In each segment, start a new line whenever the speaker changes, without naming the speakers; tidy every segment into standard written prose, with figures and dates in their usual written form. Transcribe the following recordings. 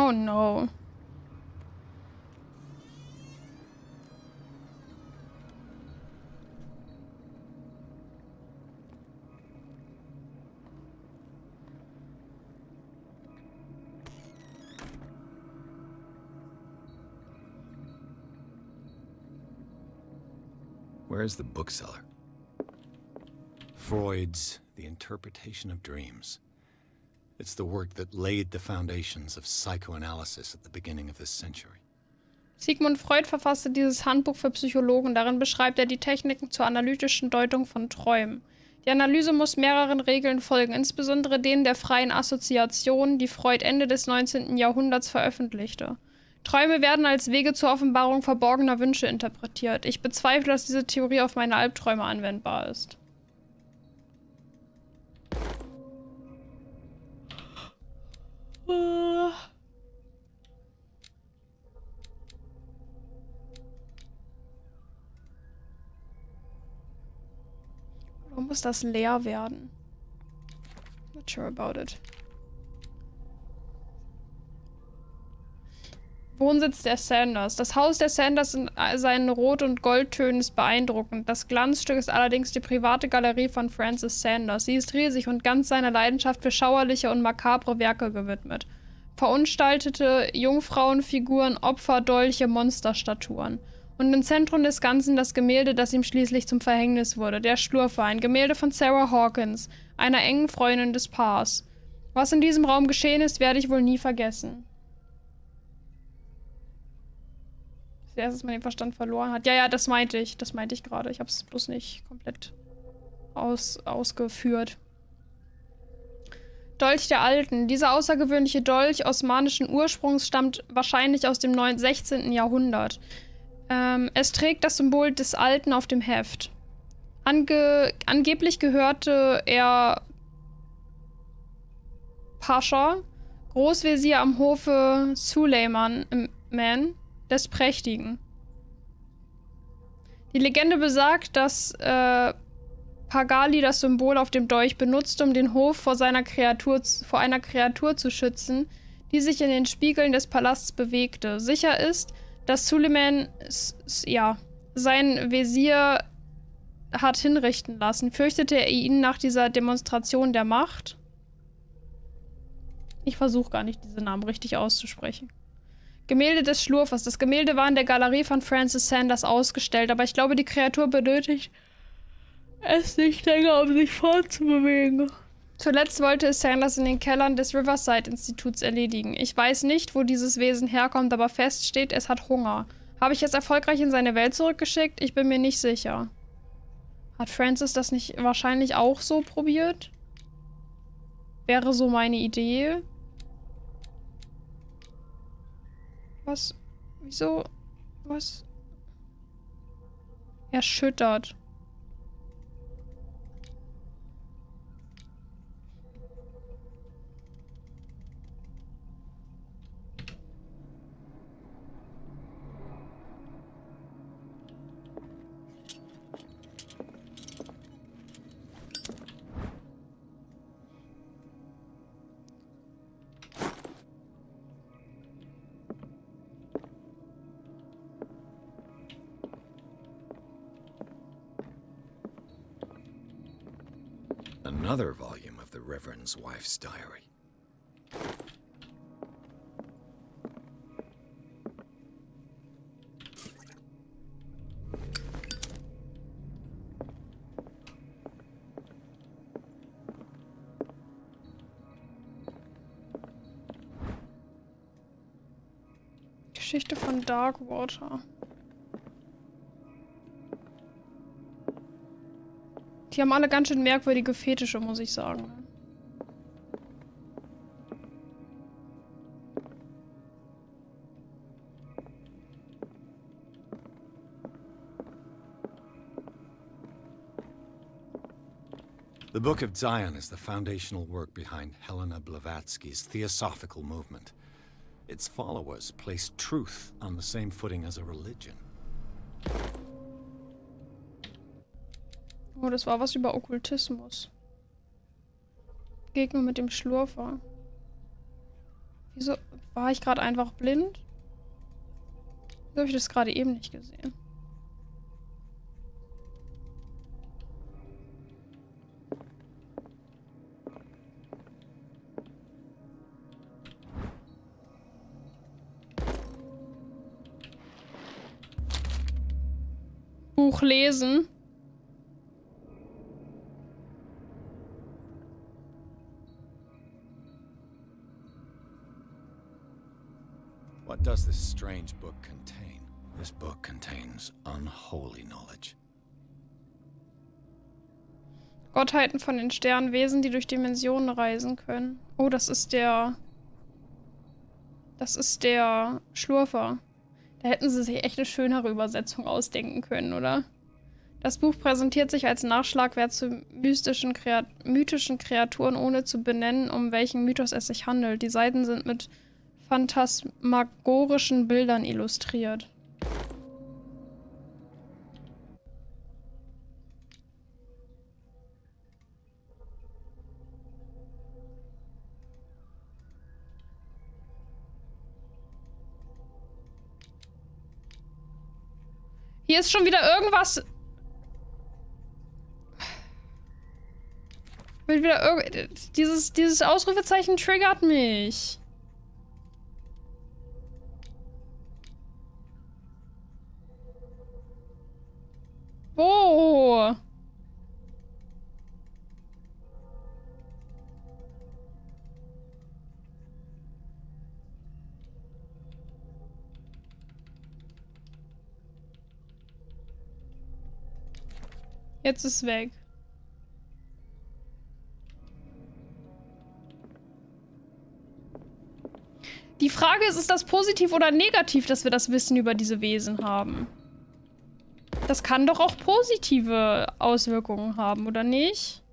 Oh no.
Where is the bookseller? Freud's The Interpretation of Dreams. It's the work that laid the foundations of psychoanalysis at the beginning of this century.
Sigmund Freud verfasste dieses Handbuch für Psychologen. Darin beschreibt er die Techniken zur analytischen Deutung von Träumen. Die Analyse muss mehreren Regeln folgen, insbesondere denen der freien Assoziation, die Freud Ende des 19. Jahrhunderts veröffentlichte. Träume werden als Wege zur Offenbarung verborgener Wünsche interpretiert. Ich bezweifle, dass diese Theorie auf meine Albträume anwendbar ist. Warum muss das leer werden? Not sure about it. Wohnsitz der Sanders. Das Haus der Sanders in seinen Rot- und Goldtönen ist beeindruckend. Das Glanzstück ist allerdings die private Galerie von Francis Sanders. Sie ist riesig und ganz seiner Leidenschaft für schauerliche und makabre Werke gewidmet. Verunstaltete Jungfrauenfiguren, Opfer, Dolche, Monsterstatuen. Und im Zentrum des Ganzen das Gemälde, das ihm schließlich zum Verhängnis wurde. Der Schlurfer, ein Gemälde von Sarah Hawkins, einer engen Freundin des Paars. Was in diesem Raum geschehen ist, werde ich wohl nie vergessen. Als erstes mal den Verstand verloren hat. Ja, das meinte ich. Das meinte ich gerade. Ich habe es bloß nicht komplett ausgeführt. Dolch der Alten. Dieser außergewöhnliche Dolch osmanischen Ursprungs stammt wahrscheinlich aus dem 16. Jahrhundert. Es trägt das Symbol des Alten auf dem Heft. Angeblich gehörte er Pascha, Großvezier am Hofe Suleiman des Prächtigen. Die Legende besagt, dass Pagali das Symbol auf dem Dolch benutzte, um den Hof vor einer Kreatur zu schützen, die sich in den Spiegeln des Palasts bewegte. Sicher ist, dass Suleiman sein Wesir hat hinrichten lassen. Fürchtete er ihn nach dieser Demonstration der Macht? Ich versuche gar nicht, diese Namen richtig auszusprechen. Gemälde des Schlurfers. Das Gemälde war in der Galerie von Francis Sanders ausgestellt, aber ich glaube, die Kreatur benötigt es nicht länger, um sich fortzubewegen. Zuletzt wollte es Sanders in den Kellern des Riverside-Instituts erledigen. Ich weiß nicht, wo dieses Wesen herkommt, aber fest steht, es hat Hunger. Habe ich es erfolgreich in seine Welt zurückgeschickt? Ich bin mir nicht sicher. Hat Francis das nicht wahrscheinlich auch so probiert? Wäre so meine Idee. Was? Wieso? Was? Erschüttert.
Another volume of the Reverend's wife's diary.
Geschichte von Darkwater. Die haben alle ganz schön merkwürdige Fetische, muss ich sagen.
The Book of Zion is the foundational work behind Helena Blavatsky's Theosophical movement. Its followers placed truth on the same footing as a religion.
Oh, das war was über Okkultismus. Gegner mit dem Schlurfer. Wieso war ich gerade einfach blind? Wieso habe ich das gerade eben nicht gesehen? Buch lesen.
What does this strange book contain? This book contains unholy knowledge.
Gottheiten von den Sternen, Wesen, die durch Dimensionen reisen können. Oh, das ist der... Das ist der Schlurfer. Da hätten sie sich echt eine schönere Übersetzung ausdenken können, oder? Das Buch präsentiert sich als Nachschlagwerk zu mythischen Kreaturen, ohne zu benennen, um welchen Mythos es sich handelt. Die Seiten sind mit phantasmagorischen Bildern illustriert. Hier ist schon wieder irgendwas... Dieses Ausrufezeichen triggert mich. Wo? Jetzt ist es weg. Die Frage ist das positiv oder negativ, dass wir das Wissen über diese Wesen haben? Das kann doch auch positive Auswirkungen haben, oder nicht?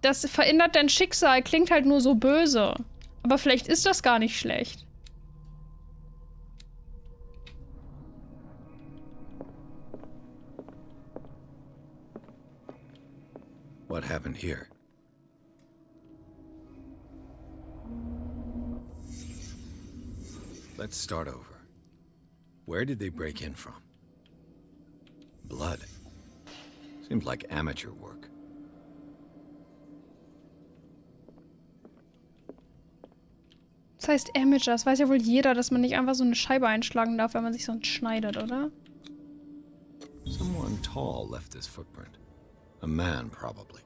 Das verändert dein Schicksal, klingt halt nur so böse. Aber vielleicht ist das gar nicht schlecht.
What happened here? Let's start over. Where did they break in from? Blood. Seems like amateur work.
Das heißt Amateur, das weiß ja wohl jeder, dass man nicht einfach so eine Scheibe einschlagen darf, wenn man sich sonst schneidet, oder?
Someone tall left this footprint. A man, probably.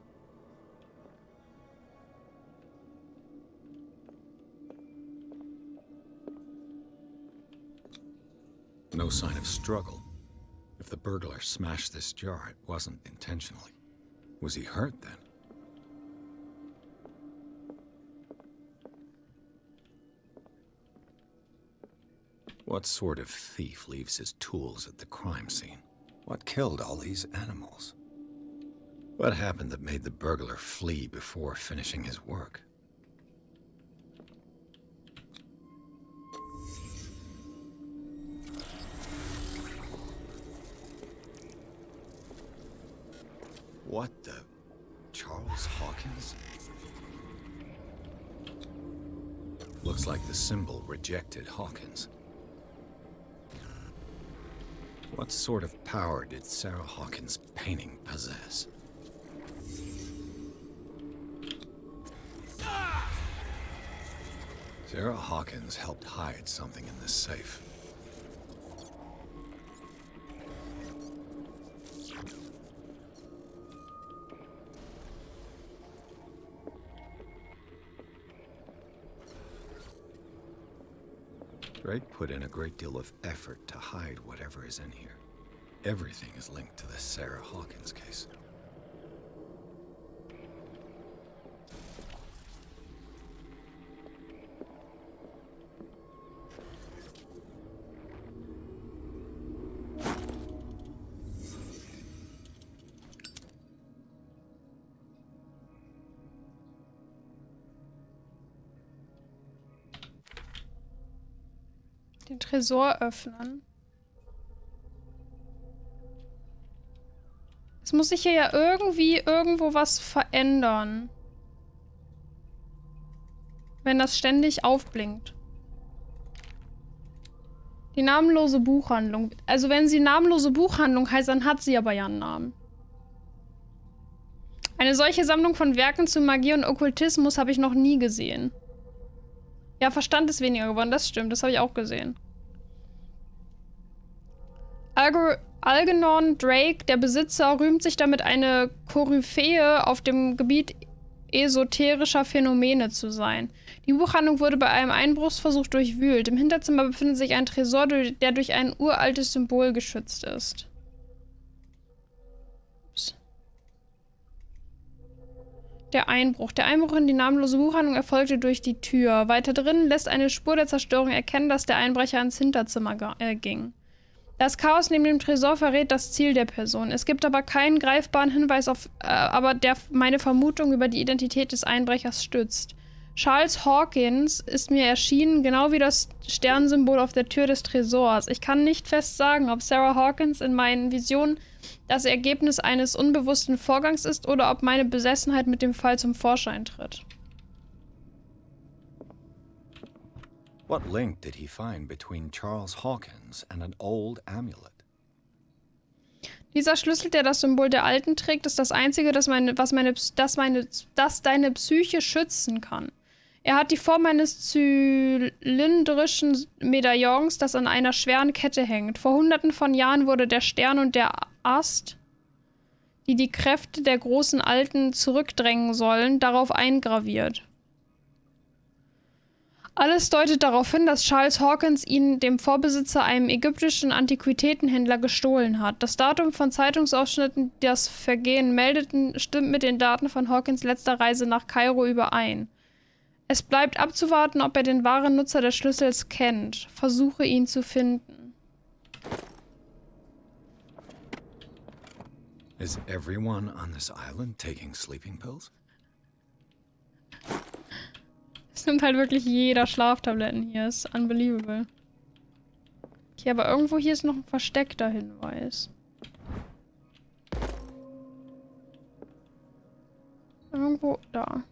No sign of struggle. If the burglar smashed this jar, it wasn't intentionally. Was he hurt then? What sort of thief leaves his tools at the crime scene? What killed all these animals? What happened that made the burglar flee before finishing his work? What the... Charles Hawkins? Looks like the symbol rejected Hawkins. What sort of power did Sarah Hawkins' painting possess? Sarah Hawkins helped hide something in this safe. Drake put in a great deal of effort to hide whatever is in here. Everything is linked to the Sarah Hawkins case.
Den Tresor öffnen. Es muss sich hier ja irgendwie irgendwo was verändern. wenn das ständig aufblinkt. Die namenlose Buchhandlung. Also wenn sie namenlose Buchhandlung heißt, dann hat sie aber ja einen Namen. Eine solche Sammlung von Werken zu Magie und Okkultismus habe ich noch nie gesehen. Ja, Verstand ist weniger geworden, das stimmt, das habe ich auch gesehen. Algernon Drake, der Besitzer, rühmt sich damit, eine Koryphäe auf dem Gebiet esoterischer Phänomene zu sein. Die Buchhandlung wurde bei einem Einbruchsversuch durchwühlt. Im Hinterzimmer befindet sich ein Tresor, der durch ein uraltes Symbol geschützt ist. Ups. Der Einbruch. Der Einbruch in die namenlose Buchhandlung erfolgte durch die Tür. Weiter drinnen lässt eine Spur der Zerstörung erkennen, dass der Einbrecher ins Hinterzimmer ging. Das Chaos neben dem Tresor verrät das Ziel der Person. Es gibt aber keinen greifbaren Hinweis auf, der meine Vermutung über die Identität des Einbrechers stützt. Charles Hawkins ist mir erschienen, genau wie das Sternsymbol auf der Tür des Tresors. Ich kann nicht fest sagen, ob Sarah Hawkins in meinen Visionen das Ergebnis eines unbewussten Vorgangs ist oder ob meine Besessenheit mit dem Fall zum Vorschein tritt.
What link did he find between Charles Hawkins and an old amulet?
Dieser Schlüssel, der das Symbol der Alten trägt, ist das einzige, das deine Psyche schützen kann. Er hat die Form eines zylindrischen Medaillons, das an einer schweren Kette hängt. Vor Hunderten von Jahren wurde der Stern und der Ast, die die Kräfte der großen Alten zurückdrängen sollen, darauf eingraviert. Alles deutet darauf hin, dass Charles Hawkins ihn dem Vorbesitzer, einem ägyptischen Antiquitätenhändler, gestohlen hat. Das Datum von Zeitungsausschnitten, die das Vergehen meldeten, stimmt mit den Daten von Hawkins letzter Reise nach Kairo überein. Es bleibt abzuwarten, ob er den wahren Nutzer des Schlüssels kennt. Versuche ihn zu finden.
Is everyone on this island taking sleeping pills?
Es nimmt halt wirklich jeder Schlaftabletten hier. Ist unbelievable. Okay, aber irgendwo hier ist noch ein versteckter Hinweis. Irgendwo da.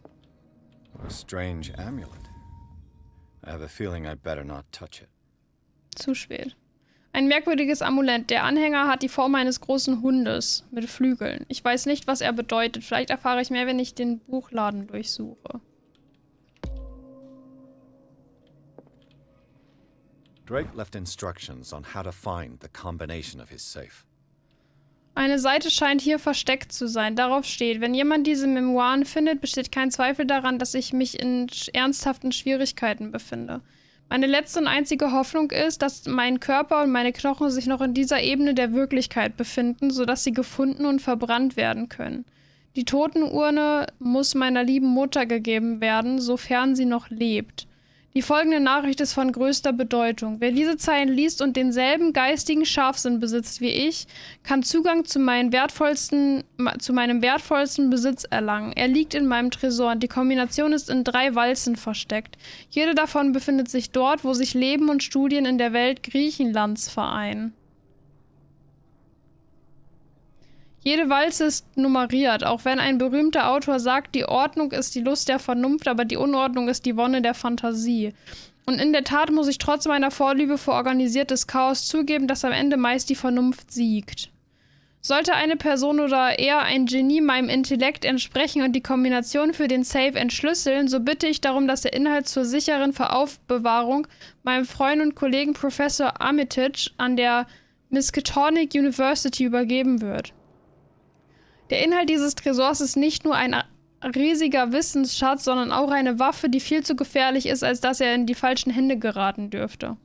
A strange amulet. I have a feeling I'd better not touch it.
Zu spät. Ein merkwürdiges Amulett. Der Anhänger hat die Form eines großen Hundes mit Flügeln. Ich weiß nicht, was er bedeutet. Vielleicht erfahre ich mehr, wenn ich den Buchladen durchsuche.
Drake left instructions on how to find the combination of his safe.
Eine Seite scheint hier versteckt zu sein. Darauf steht, wenn jemand diese Memoiren findet, besteht kein Zweifel daran, dass ich mich in ernsthaften Schwierigkeiten befinde. Meine letzte und einzige Hoffnung ist, dass mein Körper und meine Knochen sich noch in dieser Ebene der Wirklichkeit befinden, sodass sie gefunden und verbrannt werden können. Die Totenurne muss meiner lieben Mutter gegeben werden, sofern sie noch lebt. Die folgende Nachricht ist von größter Bedeutung. Wer diese Zeilen liest und denselben geistigen Scharfsinn besitzt wie ich, kann Zugang zu meinem wertvollsten Besitz erlangen. Er liegt in meinem Tresor und die Kombination ist in 3 Walzen versteckt. Jede davon befindet sich dort, wo sich Leben und Studien in der Welt Griechenlands vereinen. Jede Walze ist nummeriert, auch wenn ein berühmter Autor sagt, die Ordnung ist die Lust der Vernunft, aber die Unordnung ist die Wonne der Fantasie. Und in der Tat muss ich trotz meiner Vorliebe für organisiertes Chaos zugeben, dass am Ende meist die Vernunft siegt. Sollte eine Person oder eher ein Genie meinem Intellekt entsprechen und die Kombination für den Safe entschlüsseln, so bitte ich darum, dass der Inhalt zur sicheren Veraufbewahrung meinem Freund und Kollegen Professor Armitage an der Miskatonic University übergeben wird. Der Inhalt dieses Tresors ist nicht nur ein riesiger Wissensschatz, sondern auch eine Waffe, die viel zu gefährlich ist, als dass er in die falschen Hände geraten dürfte.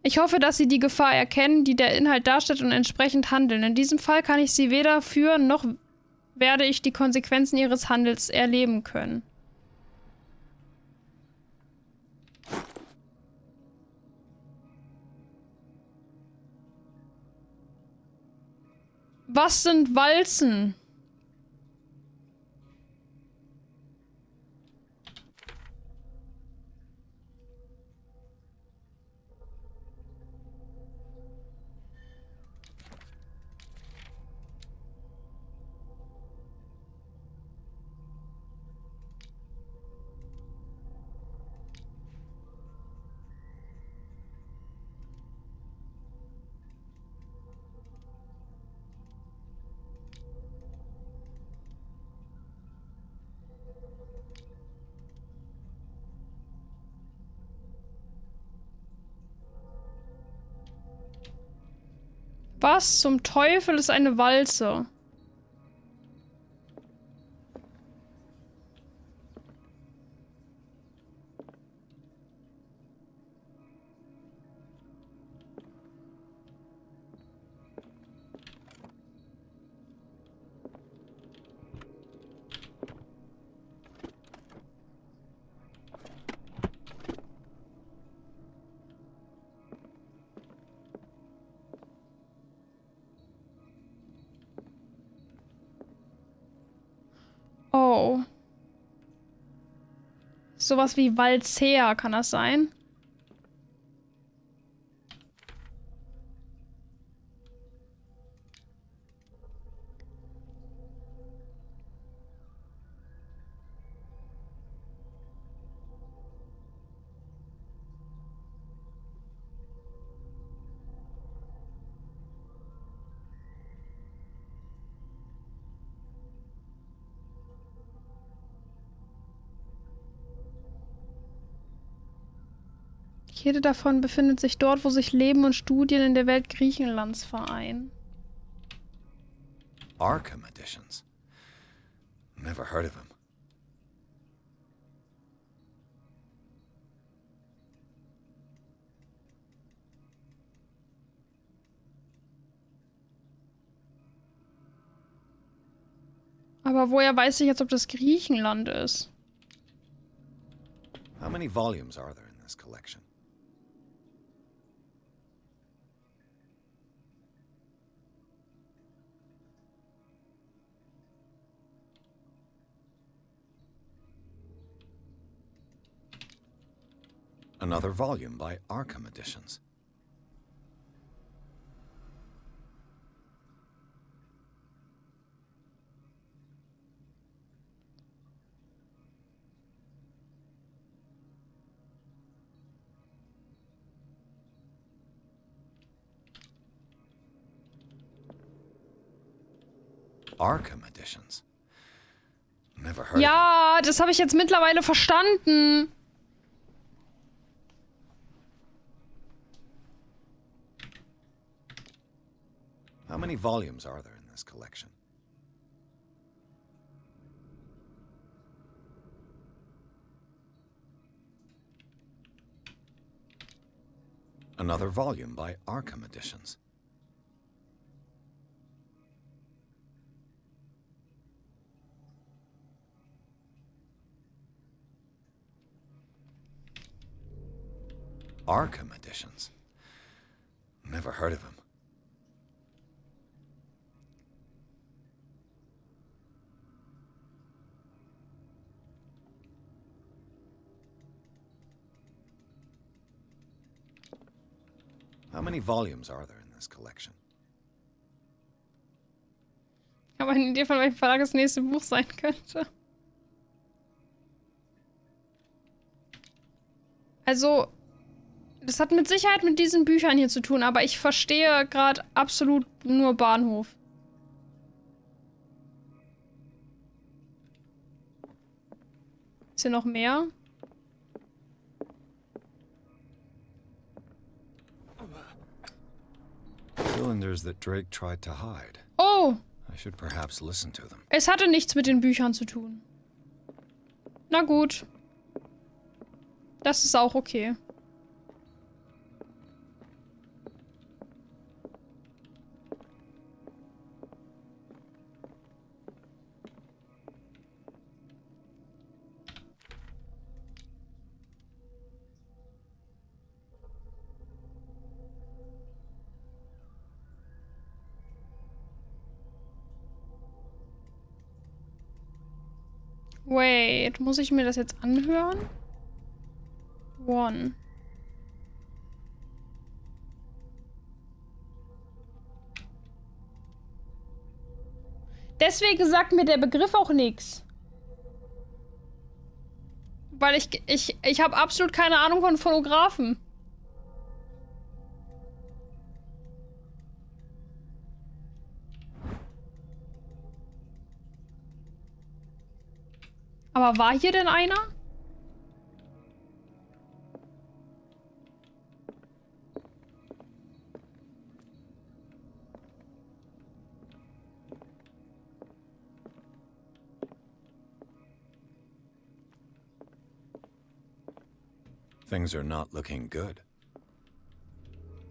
Ich hoffe, dass Sie die Gefahr erkennen, die der Inhalt darstellt und entsprechend handeln. In diesem Fall kann ich Sie weder führen, noch werde ich die Konsequenzen Ihres Handels erleben können. Was sind Walzen? Was zum Teufel ist eine Walze? Oh. Sowas wie Walzer, kann das sein? Jede davon befindet sich dort, wo sich Leben und Studien in der Welt Griechenlands vereinen.
Arkham editions. Never heard of him.
Aber woher weiß ich jetzt, ob das Griechenland ist?
How many volumes are there in this collection? Another volume by Arkham Editions. Arkham Editions. Never heard of
Ja, das habe ich jetzt mittlerweile verstanden.
How many volumes are there in this collection? Another volume by Arkham Editions. Arkham Editions. Never heard of him. How many volumes are there in this collection?
Ich habe eine Idee, von welchem Verlag das nächste Buch sein könnte. Also, das hat mit Sicherheit mit diesen Büchern hier zu tun, aber ich verstehe gerade absolut nur Bahnhof. Ist hier noch mehr?
Cylinders that Drake tried to hide.
Oh,
I should perhaps listen to them.
es hatte nichts mit den Büchern zu tun. Na gut. Das ist auch okay. Wait, muss ich mir das jetzt anhören? One. Deswegen sagt mir der Begriff auch nichts. Weil ich habe absolut keine Ahnung von Phonographen. Aber war hier denn einer?
Things are not looking good.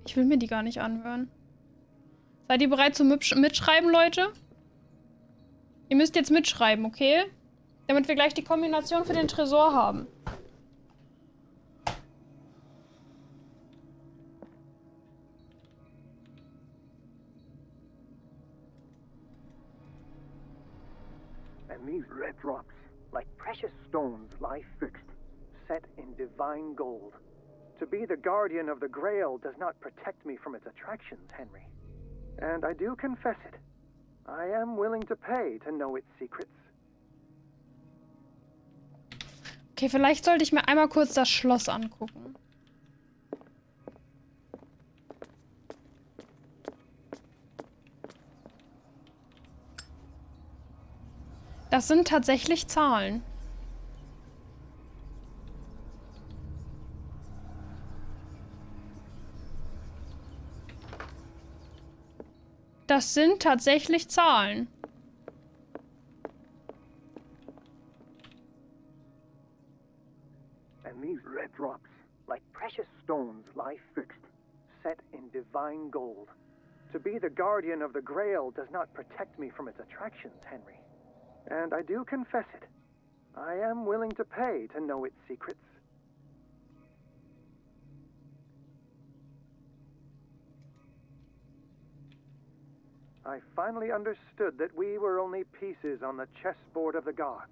Ich will mir die gar nicht anhören. Seid ihr bereit zum Mitschreiben, Leute? Ihr müsst jetzt mitschreiben, okay? Damit wir gleich die Kombination für den Tresor haben.
And these red drops, like precious stones, lie fixed, set in divine gold. To be the guardian of the Grail does not protect me from its attractions, Henry. And I do confess it. I am willing to pay to know its secrets.
Okay, vielleicht sollte ich mir einmal kurz das Schloss angucken. Das sind tatsächlich Zahlen. Das sind tatsächlich Zahlen.
And these red drops, like precious stones, lie fixed, set in divine gold. To be the guardian of the Grail does not protect me from its attractions, Henry. And I do confess it. I am willing to pay to know its secrets. I finally understood that we were only pieces on the chessboard of the gods.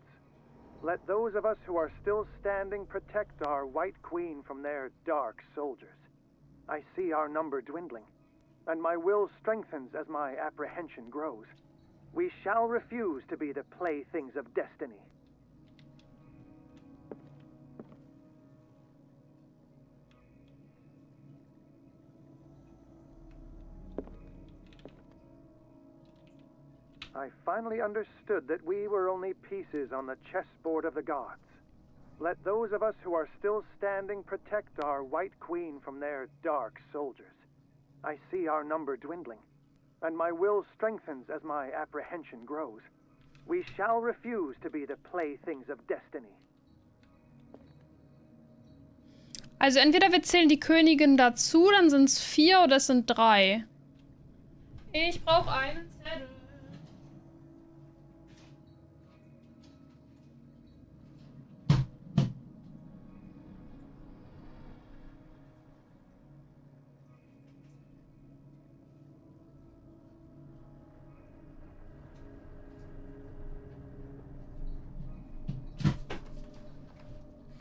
Let those of us who are still standing protect our White Queen from their dark soldiers. I see our number dwindling, and my will strengthens as my apprehension grows. We shall refuse to be the playthings of destiny. I finally understood that we were only pieces on the chessboard of the gods. Let those of us who are still standing protect our White Queen from their dark soldiers. I see our number dwindling, and my will strengthens as my apprehension grows. We shall refuse to be the playthings of destiny.
Also entweder wir zählen die Königin dazu, dann sind es 4 oder es sind 3. Ich brauche einen Zettel.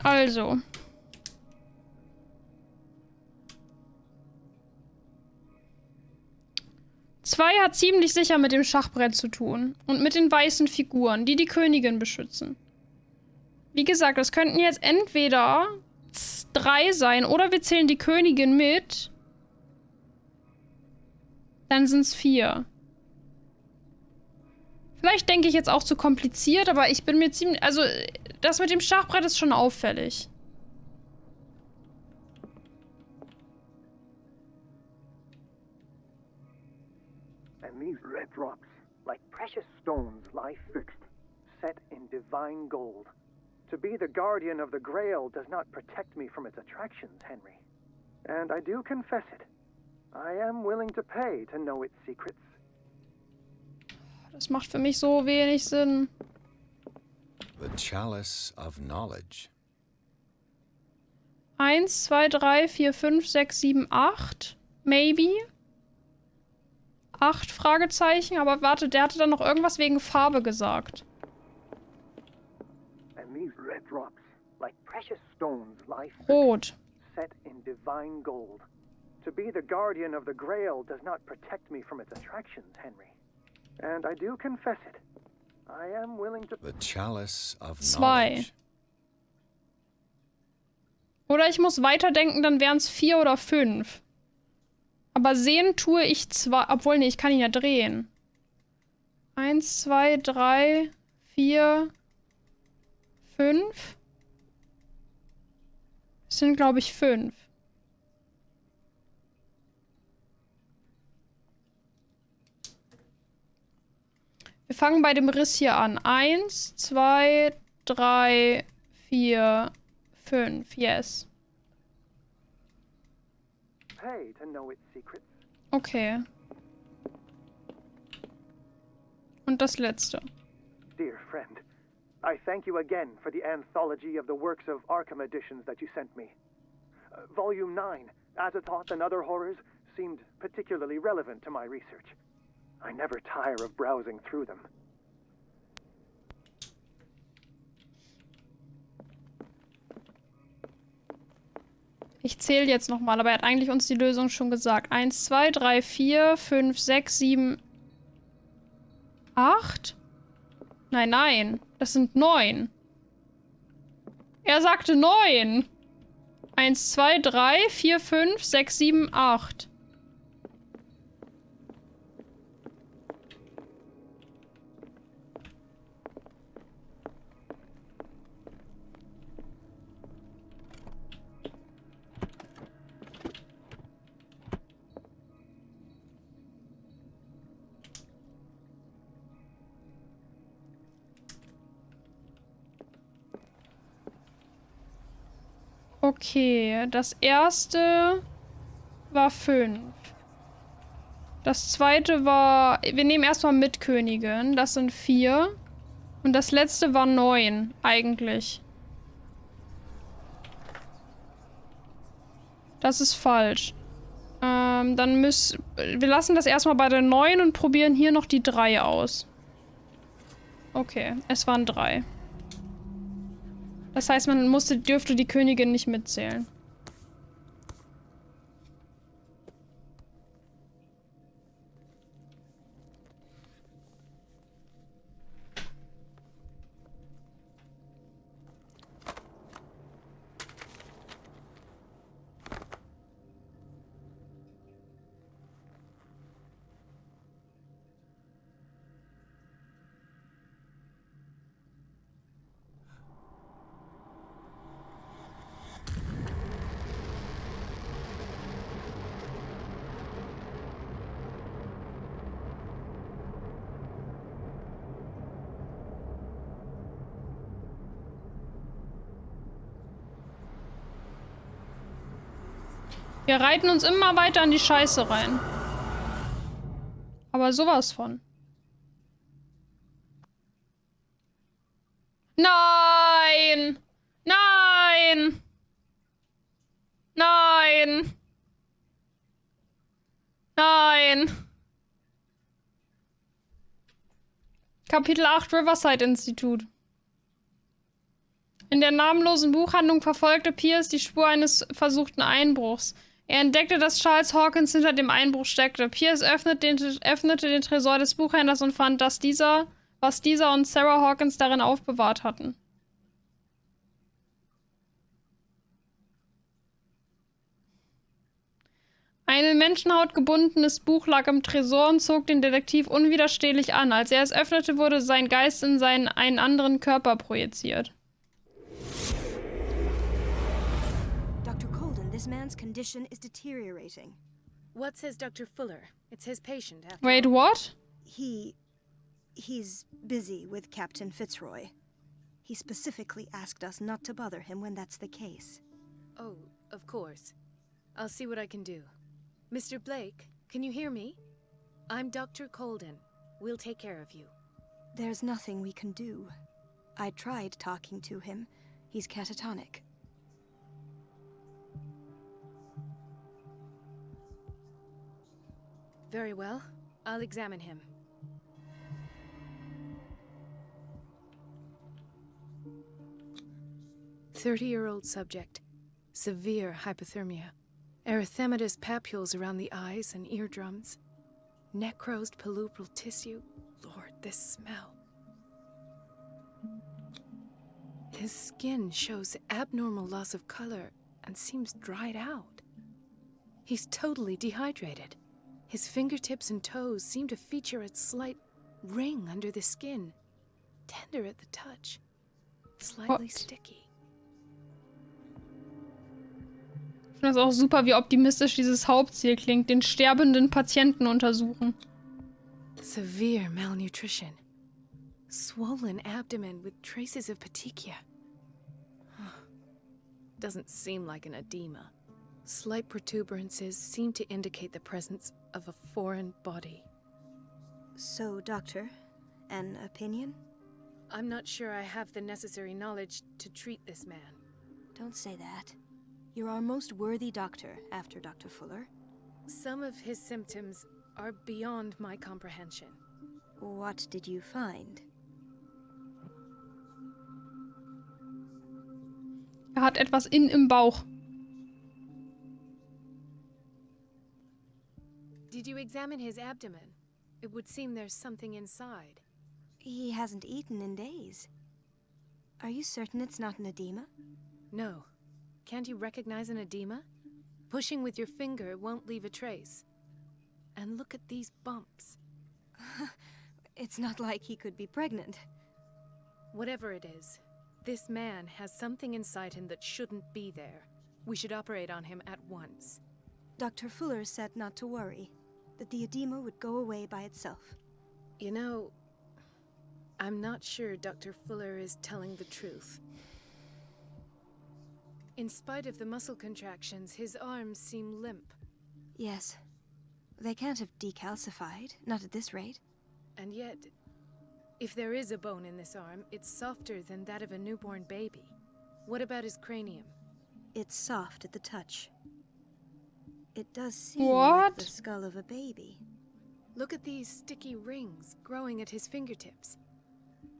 Also. Zwei hat ziemlich sicher mit dem Schachbrett zu tun. Und mit den weißen Figuren, die die Königin beschützen. Wie gesagt, das könnten jetzt entweder 3 sein oder wir zählen die Königin mit. Dann sind es 4. Vielleicht denke ich jetzt auch zu kompliziert, aber ich bin mir ziemlich... Also, das mit dem Schachbrett ist schon auffällig.
And these red drops, like precious stones, lie fixed, set in divine gold. To be the guardian of the Grail does not protect me from its attractions, Henry. And I do confess it. I am willing to pay to know its secrets.
Das macht für mich so wenig Sinn.
The Chalice of Knowledge.
1, 2, 3, 4, 5, 6, 7, 8. Maybe. 8 Fragezeichen, aber warte, der hatte dann noch irgendwas wegen Farbe gesagt.
And these red drops, like precious stones, lie fixed,
Rot.
set in divine gold. To be the guardian of the Grail does not protect me from its attractions, Henry. And I do confess it. I am willing to...
The Chalice of
2.
Knowledge.
Oder ich muss weiterdenken, dann wären es 4 oder 5. Aber sehen tue ich 2. Obwohl, nee, ich kann ihn ja drehen. 1, 2, 3, 4, 5. Es sind, glaube ich, 5. Wir fangen bei dem Riss hier an. 1, 2, 3, 4, 5. Yes.
pay to know its secrets.
Okay. Und das letzte.
Dear friend, I thank you again for the anthology of the works of Arkham editions that you sent me. Volume 9, Azathoth and Other Horrors, seemed particularly relevant to my research. I never tire of browsing through them.
Ich zähle jetzt nochmal, aber er hat eigentlich uns die Lösung schon gesagt. 1, 2, 3, 4, 5, 6, 7, 8? Nein, das sind 9. Er sagte 9. 1, 2, 3, 4, 5, 6, 7, 8. Okay, das erste war 5. Das zweite war... Wir nehmen erstmal Mitkönigin. Das sind 4. Und das letzte war 9, eigentlich. Das ist falsch. Dann müssen... Wir lassen das erstmal bei der 9 und probieren hier noch die 3 aus. Okay, es waren 3. Das heißt, man dürfte die Königin nicht mitzählen. Wir reiten uns immer weiter in die Scheiße rein. Aber sowas von. Nein! Nein! Nein! Nein! Kapitel 8 Riverside Institut. In der namenlosen Buchhandlung verfolgte Pierce die Spur eines versuchten Einbruchs. Er entdeckte, dass Charles Hawkins hinter dem Einbruch steckte. Pierce öffnete den Tresor des Buchhändlers und fand, was dieser und Sarah Hawkins darin aufbewahrt hatten. Ein in Menschenhaut gebundenes Buch lag im Tresor und zog den Detektiv unwiderstehlich an. Als er es öffnete, wurde sein Geist in einen anderen Körper projiziert.
This man's condition is deteriorating.
What says Dr. Fuller? It's his patient, after
Wait,
all.
what?
He's busy with Captain Fitzroy. He specifically asked us not to bother him when that's the case.
Oh, of course. I'll see what I can do. Mr. Blake, can you hear me? I'm Dr. Colden. We'll take care of you.
There's nothing we can do. I tried talking to him. He's catatonic.
Very well. I'll examine him. "30-year-old subject. Severe hypothermia. Erythematous papules around the eyes and eardrums. Necrosed palpebral tissue. Lord, this smell. His skin shows abnormal loss of color and seems dried out. He's totally dehydrated. His fingertips and toes seem to feature a slight ring under the skin. Tender at the touch. Slightly sticky."
Ich finde das auch super, wie optimistisch dieses Hauptziel klingt. Den sterbenden Patienten untersuchen.
Severe malnutrition. Swollen abdomen with traces of petechia. Doesn't seem like an edema. Slight protuberances seem to indicate the presence of a foreign body.
So, Doctor, an opinion?
I'm not sure I have the necessary knowledge to treat this man.
Don't say that. You're our most worthy doctor after Dr. Fuller.
Some of his symptoms are beyond my comprehension.
What did you find?
Hat etwas im Bauch.
Did you examine his abdomen? It would seem there's something inside.
He hasn't eaten in days. Are you certain it's not an edema?
No. Can't you recognize an edema? Pushing with your finger won't leave a trace. And look at these bumps.
It's not like he could be pregnant.
Whatever it is, this man has something inside him that shouldn't be there. We should operate on him at once.
Dr. Fuller said not to worry, that the edema would go away by itself.
You know, I'm not sure Dr. Fuller is telling the truth. In spite of the muscle contractions, his arms seem limp.
Yes. They can't have decalcified, not at this rate.
And yet, if there is a bone in this arm, it's softer than that of a newborn baby. What about his cranium?
It's soft at the touch. It does seem
What?
like the skull of a baby.
Look at these sticky rings growing at his fingertips.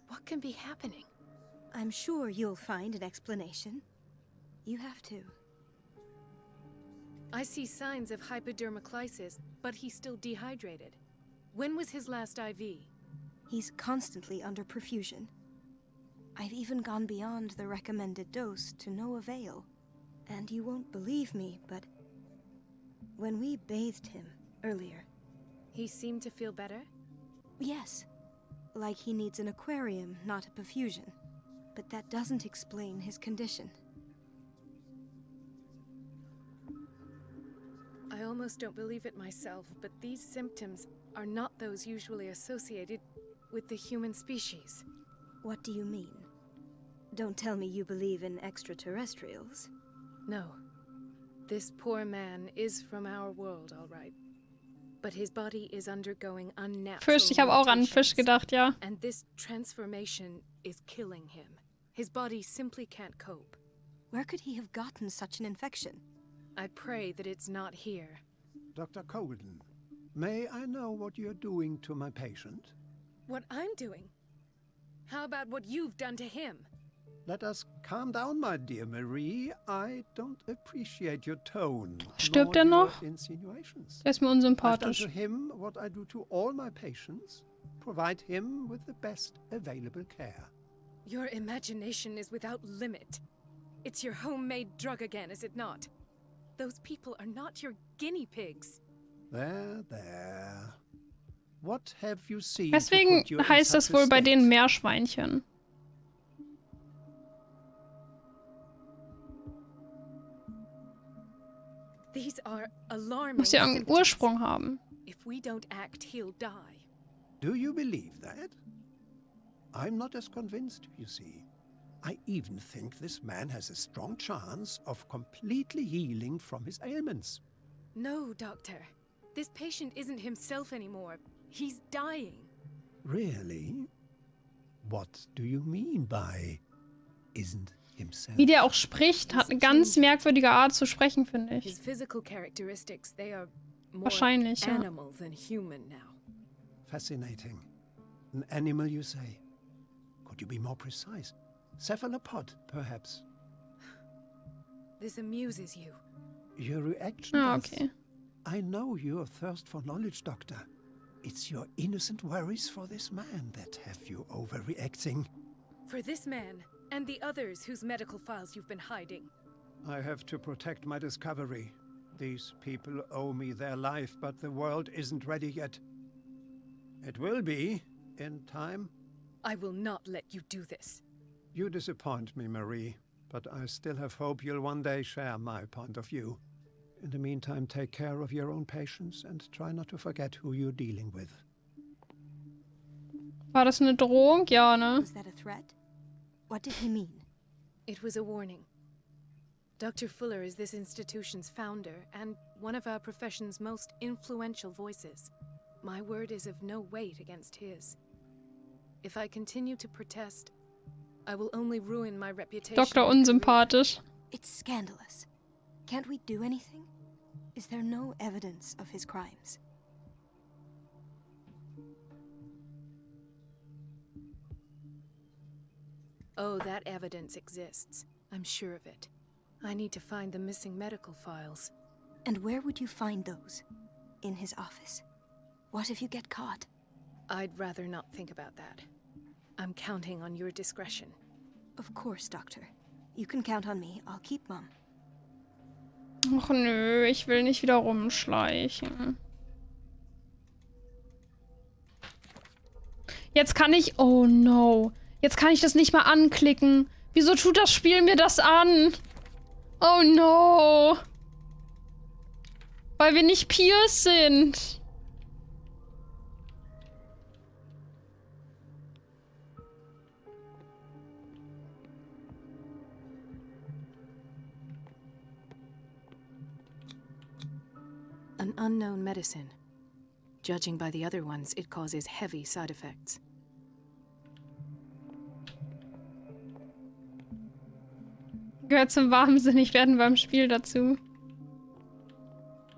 What can be happening?
I'm sure you'll find an explanation. You have to.
I see signs of hypodermoclysis, but he's still dehydrated. When was his last IV?
He's constantly under perfusion. I've even gone beyond the recommended dose to no avail. And you won't believe me, but when we bathed him earlier...
He seemed to feel better?
Yes. Like he needs an aquarium, not a perfusion. But that doesn't explain his condition.
I almost don't believe it myself, but these symptoms are not those usually associated with the human species.
What do you mean? Don't tell me you believe in extraterrestrials.
No. This poor man is from our world, all right. But his body is undergoing unnatural
Fisch, ich habe auch an einen Fisch
mutations,
gedacht, ja.
and this transformation is killing him. His body simply can't cope.
Where could he have gotten such an infection?
I pray that it's not here.
Dr. Colden, may I know what you're doing to my patient?
What I'm doing? How about what you've done to him?
Let us calm down, my dear Marie. I don't appreciate your tone.
Stirbt
nor
er
your
noch?
insinuations.
Der ist mir
I've done
unsympathisch.
to him what I do to all my patients. Provide him with the best available care.
Your imagination is without limit. It's your homemade drug again, is it not? Those people are not your guinea pigs.
There, there. What have you seen to
Deswegen
put you in
heißt das
such a
wohl bei
state?
denen Meerschweinchen.
These are alarming
Muss ja einen
symptoms.
Ursprung haben.
If we don't act, he'll die.
Do you believe that? I'm not as convinced, you see. I even think this man has a strong chance of completely healing from his ailments.
No, Doctor. This patient isn't himself anymore. He's dying.
Really? What do you mean by isn't himself?
Wie der auch spricht, hat eine ganz merkwürdige Art zu sprechen, finde
His
ich.
physical characteristics, they are more
Wahrscheinlich, ja.
animal than human now.
Fascinating. An animal, you say? Could you be more precise? Cephalopod, perhaps?
This amuses you.
Your reaction
Ah,
does.
okay.
I know your thirst for knowledge, Doctor. It's your innocent worries for this man that have you overreacting.
For this man, and the others whose medical files you've been hiding.
I have to protect my discovery. These people owe me their life, but the world isn't ready yet. It will be, in time.
I will not let you do this.
You disappoint me, Marie, but I still have hope you'll one day share my point of view. In the meantime, take care of your own patients and try not to forget who you're dealing with.
War das eine Drohung? Ja, ne?
Was that a threat? What did he mean?
It was a warning. Dr. Fuller is this institution's founder and one of our profession's most influential voices. My word is of no weight against his. If I continue to protest, I will only ruin my reputation.
Dr. Unsympathisch.
It's scandalous. Can't we do anything? Is there no evidence of his crimes?
Oh, that evidence exists. I'm sure of it. I need to find the missing medical files.
And where would you find those? In his office? What if you get caught?
I'd rather not think about that. I'm counting on your discretion.
Of course, Doctor. You can count on me. I'll keep mum.
Ach nö, ich will nicht wieder rumschleichen. Jetzt kann ich... Oh no. Jetzt kann ich das nicht mal anklicken. Wieso tut das Spiel mir das an? Oh no. Weil wir nicht Peers sind.
An unknown medicine. Judging by the other ones, it causes heavy side effects.
Gehört zum wahnsinnig werden beim Spiel dazu.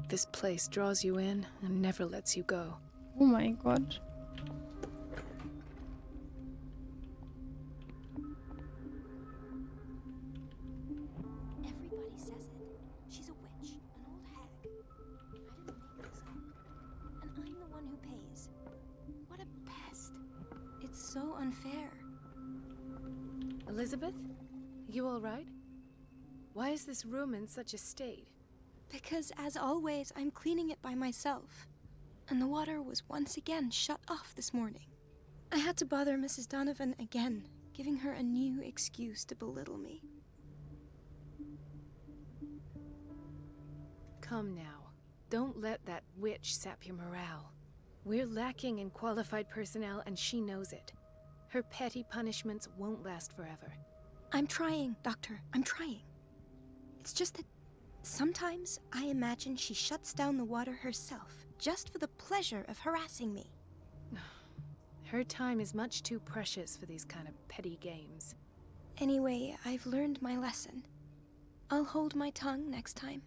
This place draws you in and never lets you go.
Oh mein Gott.
Everybody says it. She's a witch, an old hag. I didn't make this up. And I'm the one who pays. What a pest. It's so unfair.
Elizabeth? You all right? Why is this room in such a state?
Because, as always, I'm cleaning it by myself. And the water was once again shut off this morning. I had to bother Mrs. Donovan again, giving her a new excuse to belittle me.
Come now. Don't let that witch sap your morale. We're lacking in qualified personnel and she knows it. Her petty punishments won't last forever.
I'm trying, Doctor. I'm trying. It's just that sometimes I imagine she shuts down the water herself, just for the pleasure of harassing me.
Her time is much too precious for these kind of petty games.
Anyway, I've learned my lesson. I'll hold my tongue next time.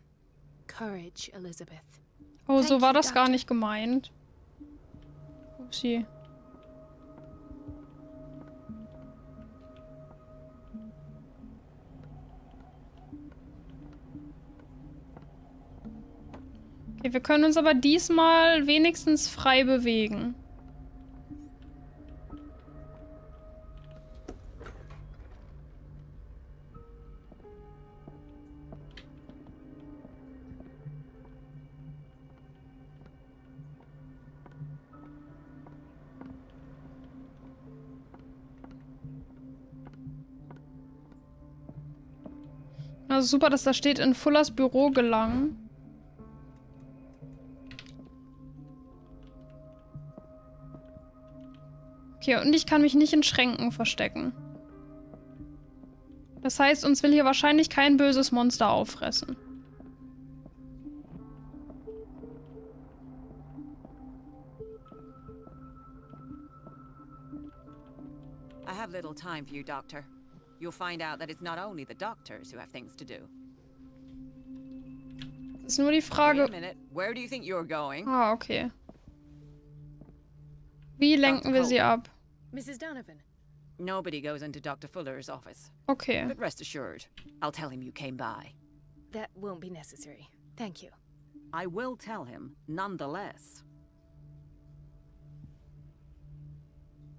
Courage, Elizabeth.
Oh, so
Thank
war
you,
das gar
Doctor.
nicht gemeint. Upsi. Okay, wir können uns aber diesmal wenigstens frei bewegen. Also super, dass da steht, in Fullers Büro gelangen. Okay, und ich kann mich nicht in Schränken verstecken. Das heißt, uns will hier wahrscheinlich kein böses Monster auffressen.
I have little time for you, Doctor. You'll find out that it's not only the doctors who have things to do.
Das ist nur die
Wait a
Frage...
minute, where do you think you're going?
Ah, okay. Wie lenken wir sie ab?
Mrs. Donovan.
Nobody goes into Dr. Fuller's office.
Okay.
But rest assured, I'll tell him you came by.
That won't be necessary. Thank you.
I will tell him, nonetheless.